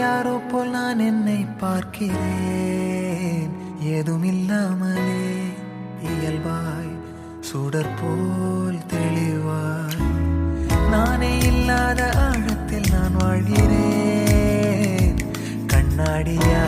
யாரோ போல் நான் என்னை பார்க்கிறேன். ஏதுமில்லாமலே இயல்பாய் சுடர் போல் தெளிவாய் நானே இல்லாத ஆழத்தில் நான் வாழ்கிறேன். கண்ணாடியா